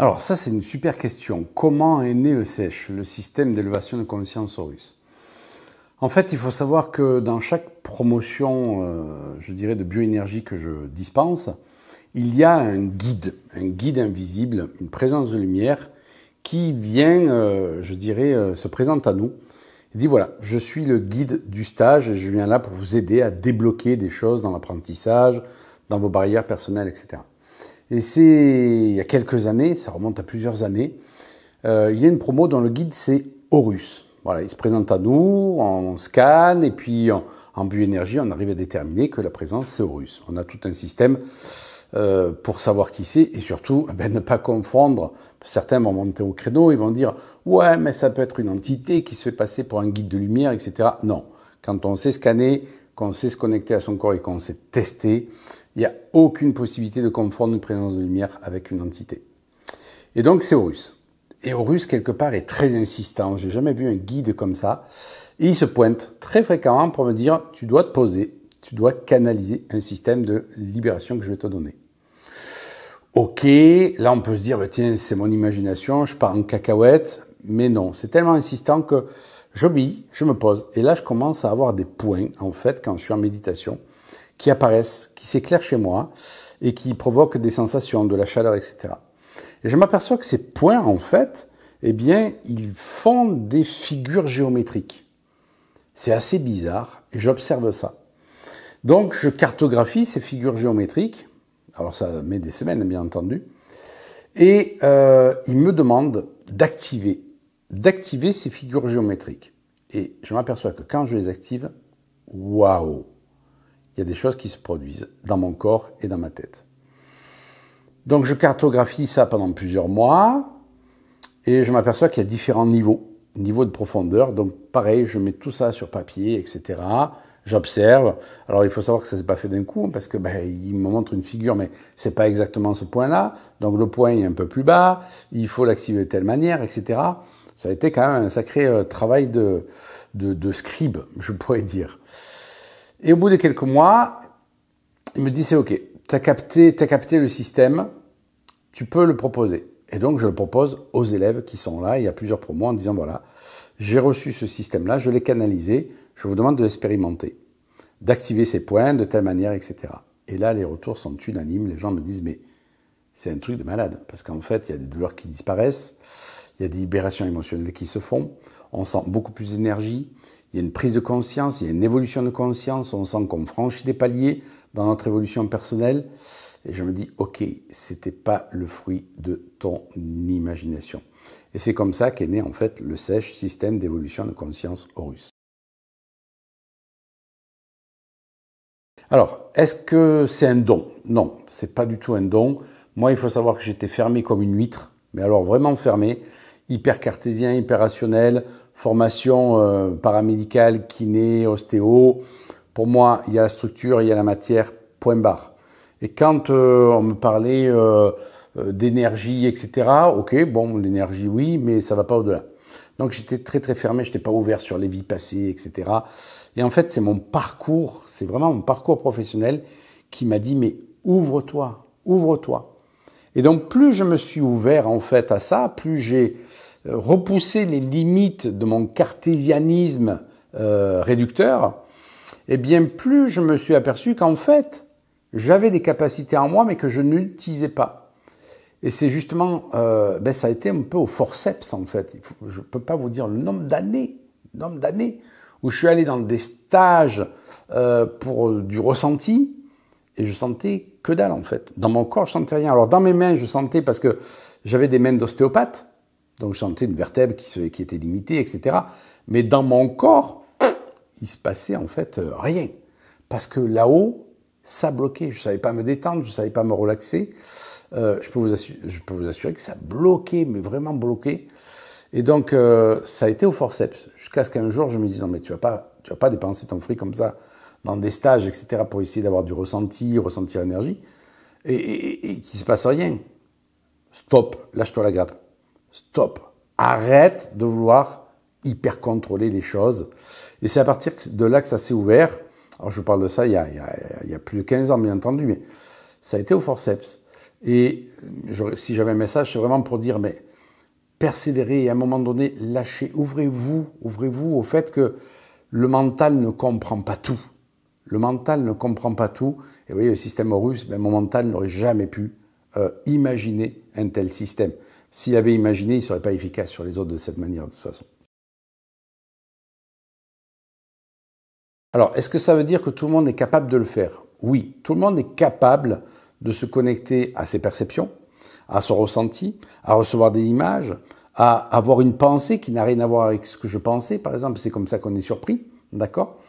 Alors ça, c'est une super question. Comment est né le SESH, le système d'élévation de conscience Horus? En fait, il faut savoir que dans chaque promotion, je dirais, de bioénergie que je dispense, il y a un guide invisible, une présence de lumière qui vient, je dirais, se présente à nous. Il dit voilà, je suis le guide du stage et je viens là pour vous aider à débloquer des choses dans l'apprentissage, dans vos barrières personnelles, etc. Et c'est il y a quelques années, ça remonte à plusieurs années, il y a une promo dont le guide c'est Horus. Voilà, il se présente à nous, on scanne et puis en bioénergie, on arrive à déterminer que la présence c'est Horus. On a tout un système pour savoir qui c'est et surtout ne pas confondre. Certains vont monter au créneau, ils vont dire ouais mais ça peut être une entité qui se fait passer pour un guide de lumière, etc. Non, quand on sait scanner, qu'on sait se connecter à son corps et qu'on sait tester, il n'y a aucune possibilité de confondre une présence de lumière avec une entité. Et donc c'est Horus. Et Horus, quelque part, est très insistant. J'ai jamais vu un guide comme ça. Et il se pointe très fréquemment pour me dire tu dois te poser, tu dois canaliser un système de libération que je vais te donner. Ok, là on peut se dire tiens, c'est mon imagination, je pars en cacahuète. Mais non, c'est tellement insistant que j'obéis, je me pose. Et là, je commence à avoir des points, en fait, quand je suis en méditation, qui apparaissent, qui s'éclairent chez moi et qui provoquent des sensations, de la chaleur, etc. Et je m'aperçois que ces points, en fait, eh bien, ils font des figures géométriques. C'est assez bizarre et j'observe ça. Donc, je cartographie ces figures géométriques. Alors, ça met des semaines, bien entendu. Et il me demande d'activer ces figures géométriques. Et je m'aperçois que quand je les active, waouh, il y a des choses qui se produisent dans mon corps et dans ma tête. Donc je cartographie ça pendant plusieurs mois et je m'aperçois qu'il y a différents niveaux de profondeur. Donc pareil, je mets tout ça sur papier, etc. J'observe. Alors il faut savoir que ça s'est pas fait d'un coup parce que il me montre une figure, mais c'est pas exactement ce point-là. Donc le point est un peu plus bas. Il faut l'activer de telle manière, etc. Ça a été quand même un sacré travail de scribe, je pourrais dire. Et au bout de quelques mois, il me dit c'est ok, t'as capté le système, tu peux le proposer. Et donc je le propose aux élèves qui sont là. Il y a plusieurs promos en disant voilà, j'ai reçu ce système-là, je l'ai canalisé, je vous demande de l'expérimenter, d'activer ces points de telle manière, etc. Et là, les retours sont unanimes. Les gens me disent mais c'est un truc de malade parce qu'en fait, il y a des douleurs qui disparaissent, il y a des libérations émotionnelles qui se font, on sent beaucoup plus d'énergie. Il y a une prise de conscience, il y a une évolution de conscience, on sent qu'on franchit des paliers dans notre évolution personnelle. Et je me dis, ok, c'était pas le fruit de ton imagination. Et c'est comme ça qu'est né en fait le SESH, système d'évolution de conscience Horus. Alors, est-ce que c'est un don? Non, c'est pas du tout un don. Moi, il faut savoir que j'étais fermé comme une huître, mais alors vraiment fermé, hyper cartésien, hyper rationnel, formation paramédicale, kiné, ostéo. Pour moi, il y a la structure, il y a la matière, point barre. Et quand on me parlait d'énergie, etc., ok, bon, l'énergie, oui, mais ça va pas au-delà. Donc j'étais très très fermé, j'étais pas ouvert sur les vies passées, etc. Et en fait, c'est mon parcours, c'est vraiment mon parcours professionnel qui m'a dit, mais ouvre-toi, ouvre-toi. Et donc plus je me suis ouvert en fait à ça, plus j'ai repoussé les limites de mon cartésianisme réducteur, et bien plus je me suis aperçu qu'en fait, j'avais des capacités en moi, mais que je n'utilisais pas. Et c'est justement, ça a été un peu au forceps en fait. Je ne peux pas vous dire le nombre d'années où je suis allé dans des stages pour du ressenti, et je sentais que dalle en fait. Dans mon corps, je sentais rien. Alors dans mes mains, je sentais parce que j'avais des mains d'ostéopathe, donc je sentais une vertèbre qui était limitée, etc. Mais dans mon corps, il se passait en fait rien. Parce que là-haut, ça bloquait. Je ne savais pas me détendre, je ne savais pas me relaxer. Je peux vous assurer que ça bloquait, mais vraiment bloqué. Et donc, ça a été au forceps. Jusqu'à ce qu'un jour, je me dise, non mais tu vas pas dépenser ton fric comme ça dans des stages, etc. pour essayer d'avoir du ressenti, ressentir l'énergie, et qu'il ne se passe rien. Stop, lâche-toi la grappe. Stop. Arrête de vouloir hyper contrôler les choses. Et c'est à partir de là que ça s'est ouvert. Alors je parle de ça il y a plus de 15 ans, bien entendu, mais ça a été au forceps. Et si j'avais un message, c'est vraiment pour dire, mais persévérez et à un moment donné, lâchez, ouvrez-vous au fait que le mental ne comprend pas tout. Le mental ne comprend pas tout. Et vous voyez, le système Horus, ben, mon mental n'aurait jamais pu imaginer un tel système. S'il avait imaginé, il ne serait pas efficace sur les autres de cette manière, de toute façon. Alors, est-ce que ça veut dire que tout le monde est capable de le faire? Oui, tout le monde est capable de se connecter à ses perceptions, à son ressenti, à recevoir des images, à avoir une pensée qui n'a rien à voir avec ce que je pensais, par exemple. C'est comme ça qu'on est surpris, d'accord?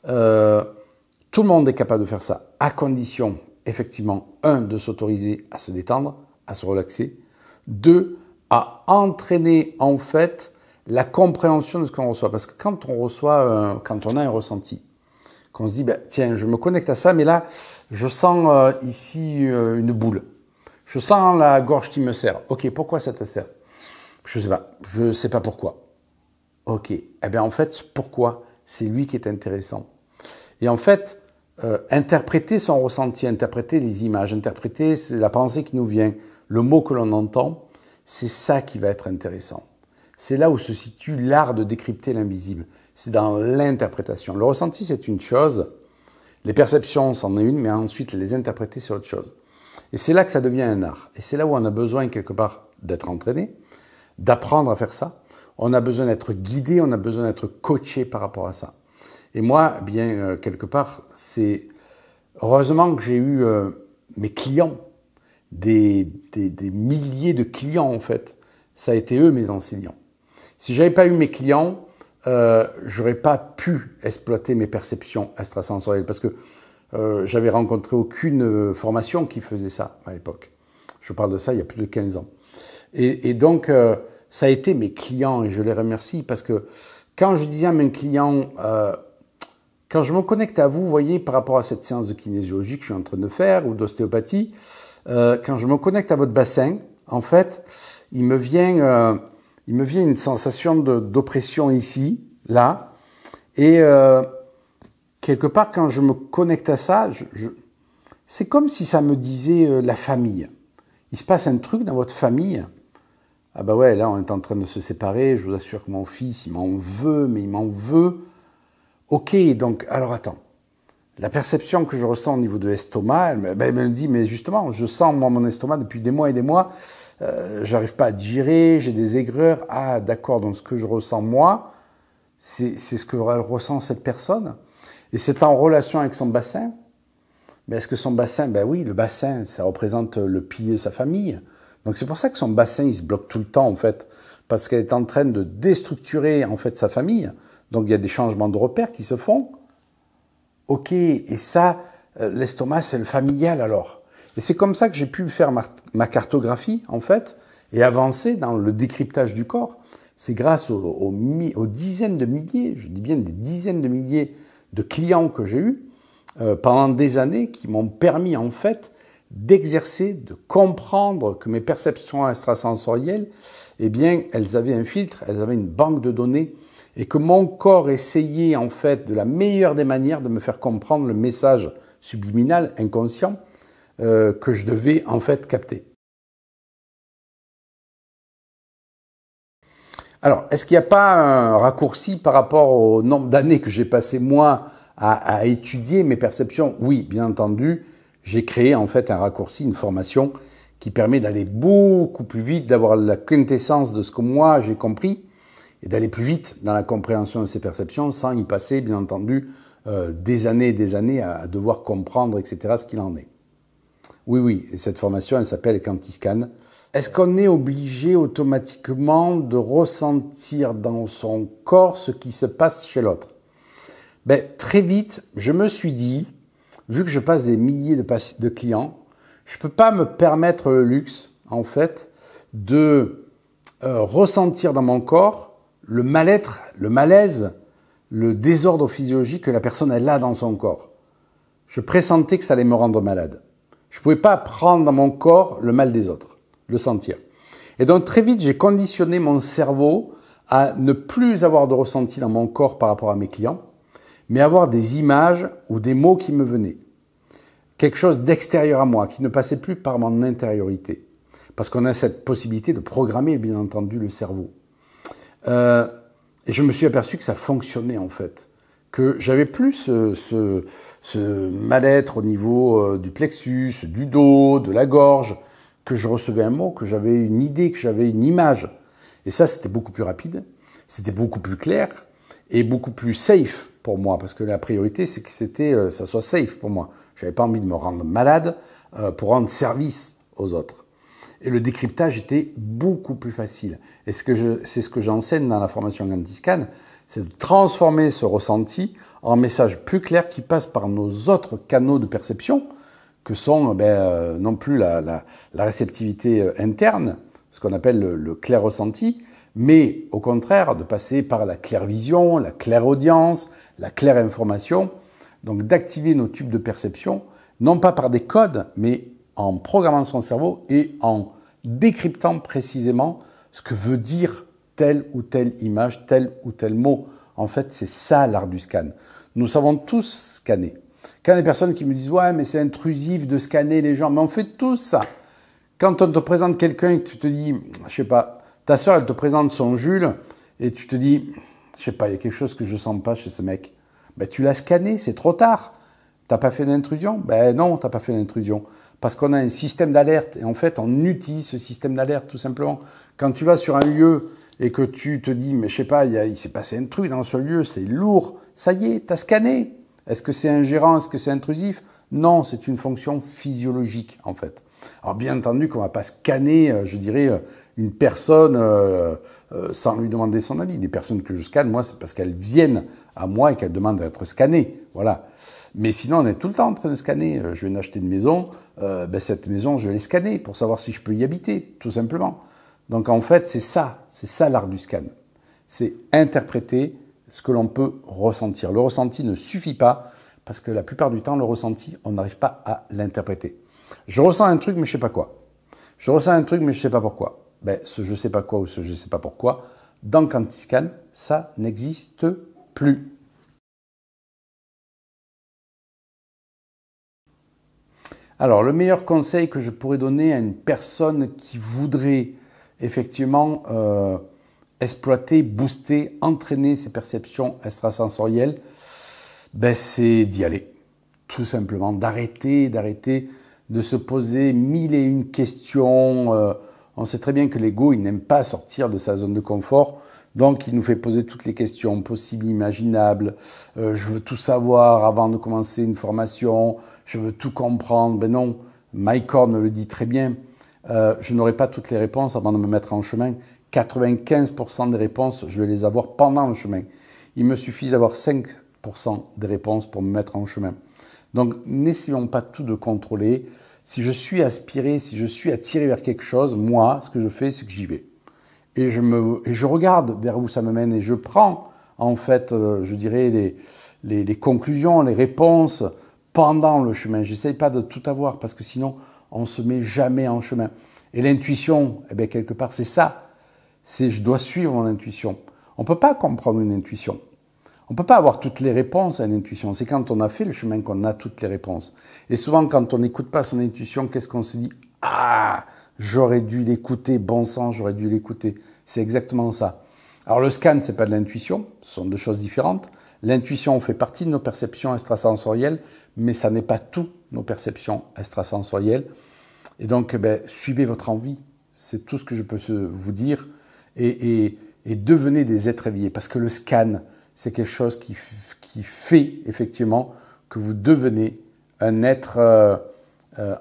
Tout le monde est capable de faire ça, à condition, effectivement, 1, de s'autoriser à se détendre, à se relaxer, 2, à entraîner, en fait, la compréhension de ce qu'on reçoit. Parce que quand on a un ressenti, qu'on se dit, ben, tiens, je me connecte à ça, mais là, je sens ici une boule. Je sens la gorge qui me serre. Ok, pourquoi ça te serre? Je sais pas. Je sais pas pourquoi. Ok. Eh bien, en fait, pourquoi? C'est lui qui est intéressant. Et en fait, interpréter son ressenti, interpréter les images, interpréter la pensée qui nous vient, le mot que l'on entend, c'est ça qui va être intéressant. C'est là où se situe l'art de décrypter l'invisible. C'est dans l'interprétation. Le ressenti, c'est une chose. Les perceptions, c'en est une, mais ensuite, les interpréter, c'est autre chose. Et c'est là que ça devient un art. Et c'est là où on a besoin, quelque part, d'être entraîné, d'apprendre à faire ça. On a besoin d'être guidé, on a besoin d'être coaché par rapport à ça. Et moi, bien, quelque part, c'est heureusement que j'ai eu mes clients, des milliers de clients, en fait. Ça a été eux, mes enseignants. Si j'avais pas eu mes clients, j'aurais pas pu exploiter mes perceptions extrasensorielles parce que j'avais rencontré aucune formation qui faisait ça à l'époque. Je parle de ça il y a plus de 15 ans. Et donc, ça a été mes clients et je les remercie parce que quand je disais à mes clients, quand je me connecte à vous, vous voyez, par rapport à cette séance de kinésiologie que je suis en train de faire ou d'ostéopathie, quand je me connecte à votre bassin, en fait, il me vient une sensation d'oppression ici, là, et quelque part, quand je me connecte à ça, c'est comme si ça me disait la famille. Il se passe un truc dans votre famille. Ah bah ouais, là, on est en train de se séparer. Je vous assure que mon fils, il m'en veut, mais il m'en veut. Ok, donc, alors attends. La perception que je ressens au niveau de l'estomac, elle me dit, mais justement, je sens moi, mon estomac depuis des mois et des mois. J'arrive pas à digérer, j'ai des aigreurs. Ah, d'accord, donc ce que je ressens moi, c'est ce que ressent cette personne. Et c'est en relation avec son bassin. Mais est-ce que son bassin, ben oui, le bassin, ça représente le pilier de sa famille. Donc c'est pour ça que son bassin, il se bloque tout le temps, en fait. Parce qu'elle est en train de déstructurer, en fait, sa famille. Donc il y a des changements de repères qui se font. Ok, et ça, l'estomac, c'est le familial, alors. Et c'est comme ça que j'ai pu faire ma cartographie, en fait, et avancer dans le décryptage du corps. C'est grâce aux dizaines de milliers, je dis bien des dizaines de milliers de clients que j'ai eus pendant des années qui m'ont permis, en fait, d'exercer, de comprendre que mes perceptions extrasensorielles, eh bien, elles avaient un filtre, elles avaient une banque de données, et que mon corps essayait, en fait, de la meilleure des manières de me faire comprendre le message subliminal, inconscient, que je devais, en fait, capter. Alors, est-ce qu'il n'y a pas un raccourci par rapport au nombre d'années que j'ai passé, moi, à étudier mes perceptions? Oui, bien entendu, j'ai créé, en fait, un raccourci, une formation qui permet d'aller beaucoup plus vite, d'avoir la quintessence de ce que moi, j'ai compris, et d'aller plus vite dans la compréhension de ces perceptions sans y passer, bien entendu, des années et des années à devoir comprendre, etc., ce qu'il en est. Oui, et cette formation, elle s'appelle Quantiscan. Est-ce qu'on est obligé automatiquement de ressentir dans son corps ce qui se passe chez l'autre? Ben, très vite, je me suis dit, vu que je passe des milliers de clients, je ne peux pas me permettre le luxe, en fait, de ressentir dans mon corps le mal-être, le malaise, le désordre physiologique que la personne elle a dans son corps. Je pressentais que ça allait me rendre malade. Je ne pouvais pas prendre dans mon corps le mal des autres, le sentir. Et donc très vite, j'ai conditionné mon cerveau à ne plus avoir de ressenti dans mon corps par rapport à mes clients, mais avoir des images ou des mots qui me venaient. quelque chose d'extérieur à moi, qui ne passait plus par mon intériorité. Parce qu'on a cette possibilité de programmer, bien entendu, le cerveau. Et je me suis aperçu que ça fonctionnait, en fait. Que j'avais plus ce mal-être au niveau du plexus, du dos, de la gorge, que je recevais un mot, que j'avais une idée, que j'avais une image. Et ça, c'était beaucoup plus rapide, c'était beaucoup plus clair et beaucoup plus safe pour moi. Parce que la priorité, c'est que ça soit safe pour moi. Je n'avais pas envie de me rendre malade pour rendre service aux autres. Et le décryptage était beaucoup plus facile. Et c'est ce que j'enseigne dans la formation Quantiscan, c'est de transformer ce ressenti en message plus clair qui passe par nos autres canaux de perception, que sont non plus la réceptivité interne, ce qu'on appelle le clair ressenti, mais au contraire de passer par la clairvision, la clairaudience, la claire information, donc d'activer nos tubes de perception, non pas par des codes, mais en programmant son cerveau et en décryptant précisément ce que veut dire telle ou telle image, tel ou tel mot. En fait, c'est ça l'art du scan. Nous savons tous scanner. Quand il y a des personnes qui me disent « Ouais, mais c'est intrusif de scanner les gens », mais on fait tous ça. Quand on te présente quelqu'un et que tu te dis, je sais pas, ta sœur, elle te présente son Jules et tu te dis, je sais pas, il y a quelque chose que je sens pas chez ce mec. Ben, tu l'as scanné, c'est trop tard. T'as pas fait d'intrusion? Ben non, t'as pas fait d'intrusion. Parce qu'on a un système d'alerte et en fait, on utilise ce système d'alerte tout simplement. Quand tu vas sur un lieu et que tu te dis, mais je sais pas, il s'est passé un truc dans ce lieu, c'est lourd, ça y est, t'as scanné. Est-ce que c'est ingérant, est-ce que c'est intrusif? Non, c'est une fonction physiologique en fait. Alors bien entendu qu'on ne va pas scanner, je dirais, une personne sans lui demander son avis. Les personnes que je scanne, moi, c'est parce qu'elles viennent à moi et qu'elles demandent d'être scannées. Voilà. Mais sinon, on est tout le temps en train de scanner. Je viens d'acheter une maison, cette maison, je vais les scanner pour savoir si je peux y habiter, tout simplement. Donc en fait, c'est ça l'art du scan. C'est interpréter ce que l'on peut ressentir. Le ressenti ne suffit pas parce que la plupart du temps, le ressenti, on n'arrive pas à l'interpréter. Je ressens un truc, mais je ne sais pas quoi. Je ressens un truc, mais je ne sais pas pourquoi. Ce je ne sais pas quoi ou ce je ne sais pas pourquoi, dans Quantiscan, ça n'existe plus. Alors, le meilleur conseil que je pourrais donner à une personne qui voudrait effectivement exploiter, booster, entraîner ses perceptions extrasensorielles, c'est d'y aller. Tout simplement, d'arrêter de se poser mille et une questions. On sait très bien que l'ego, il n'aime pas sortir de sa zone de confort. Donc, il nous fait poser toutes les questions possibles, imaginables. Je veux tout savoir avant de commencer une formation. Je veux tout comprendre. Ben non, Mike Horn me le dit très bien. Je n'aurai pas toutes les réponses avant de me mettre en chemin. 95% des réponses, je vais les avoir pendant le chemin. Il me suffit d'avoir 5% des réponses pour me mettre en chemin. Donc, n'essayons pas tout de contrôler. Si je suis aspiré, si je suis attiré vers quelque chose, moi, ce que je fais, c'est que j'y vais. Et je regarde vers où ça me mène et je prends, en fait, je dirais, les conclusions, les réponses pendant le chemin. J'essaye pas de tout avoir parce que sinon, on se met jamais en chemin. Et l'intuition, quelque part, c'est ça. C'est je dois suivre mon intuition. On peut pas comprendre une intuition. On ne peut pas avoir toutes les réponses à une intuition. C'est quand on a fait le chemin qu'on a toutes les réponses. Et souvent, quand on n'écoute pas son intuition, qu'est-ce qu'on se dit? Ah, j'aurais dû l'écouter, bon sang, j'aurais dû l'écouter. C'est exactement ça. Alors le scan, c'est pas de l'intuition, ce sont deux choses différentes. L'intuition fait partie de nos perceptions extrasensorielles, mais ça n'est pas tout nos perceptions extrasensorielles. Et donc, suivez votre envie. C'est tout ce que je peux vous dire. Et devenez des êtres éveillés. Parce que le scan, c'est quelque chose qui fait effectivement que vous devenez un être,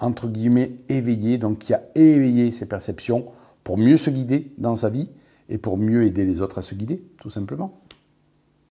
entre guillemets, éveillé, donc qui a éveillé ses perceptions pour mieux se guider dans sa vie et pour mieux aider les autres à se guider, tout simplement.